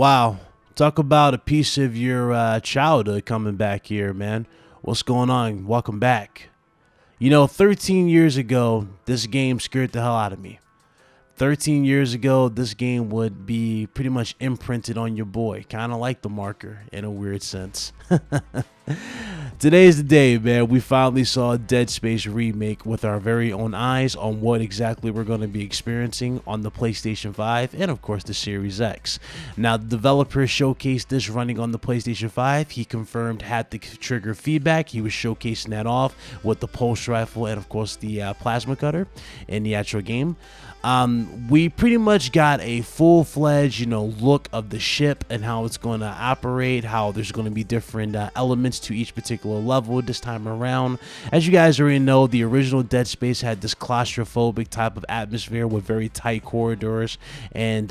Wow, talk about a piece of your childhood coming back here, man. What's going on? Welcome back. 13 years ago, this game scared the hell out of me. 13 years ago, this game would be pretty much imprinted on your boy, kind of like the marker in a weird sense. Today's the day, man. We finally saw Dead Space remake with our very own eyes on what exactly we're going to be experiencing on the PlayStation 5 and of course the Series X. Now, the developer showcased this running on the PlayStation 5. He confirmed haptic trigger feedback. He was showcasing that off with the pulse rifle and of course the plasma cutter in the actual game. We pretty much got a full-fledged, look of the ship and how it's going to operate, how there's going to be different elements to each particular level this time around. As you guys already know, the original Dead Space had this claustrophobic type of atmosphere with very tight corridors and,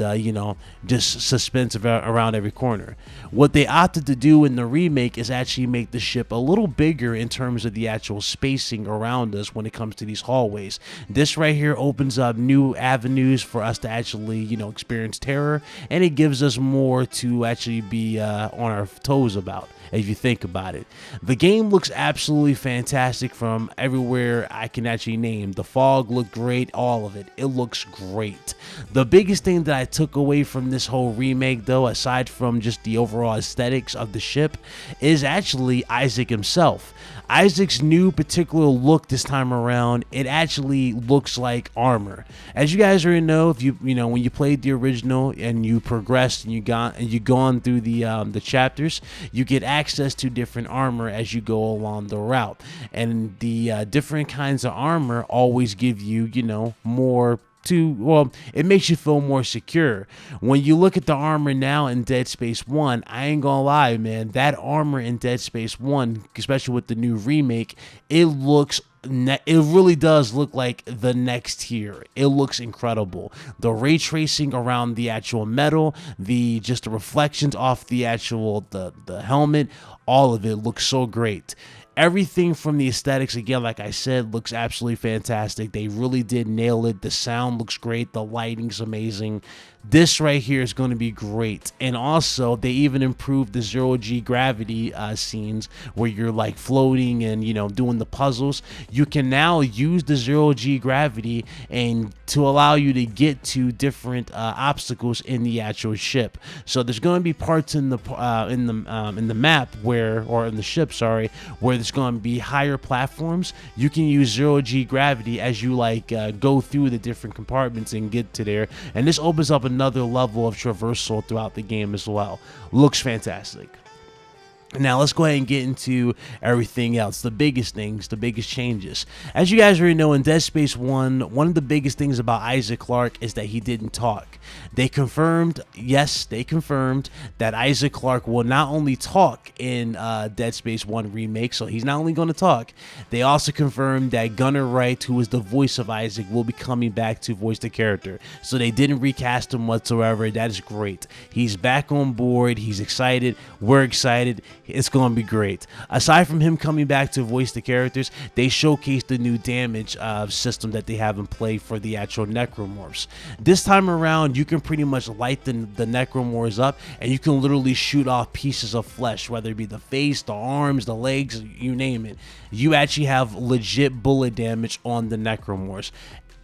just suspense around every corner. What they opted to do in the remake is actually make the ship a little bigger in terms of the actual spacing around us when it comes to these hallways. This right here opens up new avenues for us to actually experience terror, and it gives us more to actually be on our toes about if you think about it. The game looks absolutely fantastic from everywhere I can actually name. The fog looked great, all of it looks great. The biggest thing that I took away from this whole remake, though, aside from just the overall aesthetics of the ship, is actually Isaac himself. Isaac's new particular look this time around, it actually looks like armor. As you guys already know, if when you played the original and you progressed and you gone through the chapters, you get access to different armor as you go along the route, and the different kinds of armor always give you more. It makes you feel more secure. When you look at the armor now in Dead Space 1, I ain't gonna lie, man, that armor in Dead Space 1, especially with the new remake, it really does look like the next tier. It looks incredible. The ray tracing around the actual metal, the reflections off the actual the helmet, all of it looks so great. Everything from the aesthetics, again, like I said, looks absolutely fantastic. They really did nail it. The sound looks great. The lighting's amazing. This right here is going to be great. And also, they even improved the zero-G gravity scenes where you're like floating and, doing the puzzles. You can now use the zero-G gravity and to allow you to get to different obstacles in the actual ship. So there's going to be parts in the map or in the ship, where there's going to be higher platforms. You can use zero-G gravity as you go through the different compartments and get to there, and this opens up another level of traversal throughout the game as well. Looks fantastic. Now let's go ahead and get into everything else, the biggest things, the biggest changes. As you guys already know, in Dead Space 1, one of the biggest things about Isaac Clarke is that he didn't talk. They confirmed that Isaac Clarke will not only talk in Dead Space 1 remake, so he's not only going to talk, they also confirmed that Gunnar Wright, who is the voice of Isaac, will be coming back to voice the character. So they didn't recast him whatsoever. That is great. He's back on board. He's excited. We're excited. It's going to be great. Aside from him coming back to voice the characters, they showcased the new damage system that they have in play for the actual necromorphs. This time around, you can pretty much light the necromorphs up, and you can literally shoot off pieces of flesh, whether it be the face, the arms, the legs, you name it. You actually have legit bullet damage on the necromorphs.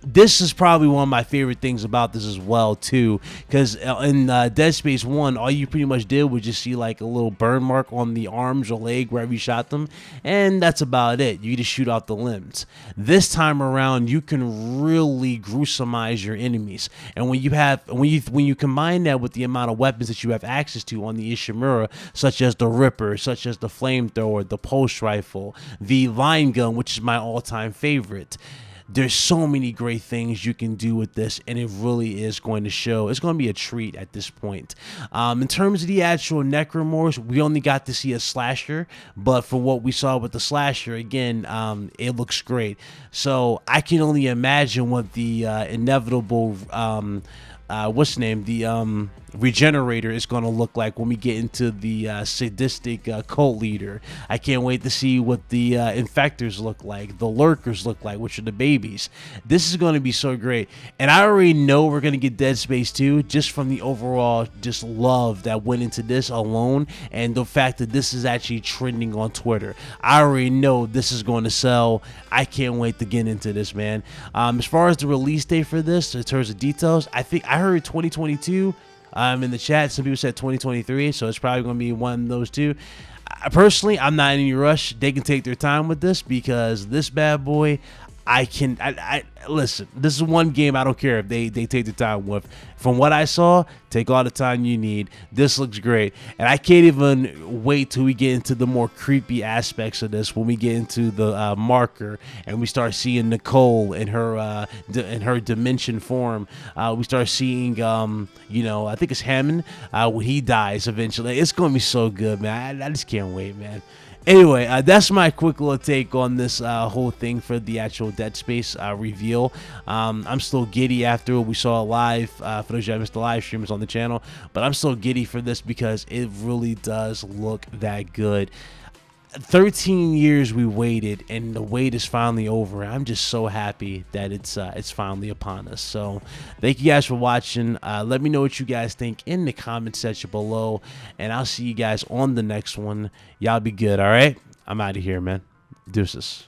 This is probably one of my favorite things about this as well, too, because in Dead Space 1, all you pretty much did was just see like a little burn mark on the arms or leg wherever you shot them, and that's about it. You just shoot out the limbs. This time around, you can really gruesomize your enemies, and when you combine that with the amount of weapons that you have access to on the Ishimura, such as the Ripper, such as the flamethrower, the pulse rifle, the line gun, which is my all-time favorite. There's so many great things you can do with this, and it really is going to show. It's going to be a treat at this point. In terms of the actual necromorphs, we only got to see a slasher, but for what we saw with the slasher, again, it looks great. So I can only imagine what the inevitable what's the name? Regenerator is going to look like when we get into the sadistic cult leader. I can't wait to see what the infectors look like, the lurkers look like, which are the babies. This is going to be so great, and I already know we're going to get Dead Space 2 just from the overall just love that went into this alone, and the fact that this is actually trending on Twitter. I already know this is going to sell. I can't wait to get into this, man. As far as the release date for this, in terms of details, I think I heard 2022. In the chat, some people said 2023, so it's probably going to be one of those two. Personally, I'm not in any rush. They can take their time with this because this bad boy, I listen, this is one game I don't care if they take the time with. From what I saw, take all the time you need. This looks great, and I can't even wait till we get into the more creepy aspects of this. When we get into the marker and we start seeing Nicole in her dimension form, we start seeing you know, I think it's Hammond when he dies eventually. It's gonna be so good, man. I just can't wait, man. Anyway, that's my quick little take on this whole thing for the actual Dead Space reveal. I'm still giddy after we saw it live. For those of you that missed the live streams on the channel, but I'm still giddy for this because it really does look that good. 13 years we waited, and the wait is finally over. I'm just so happy that it's finally upon us. So thank you guys for watching. Let me know what you guys think in the comment section below, and I'll see you guys on the next one. Y'all be good. All right, I'm out of here, man. Deuces.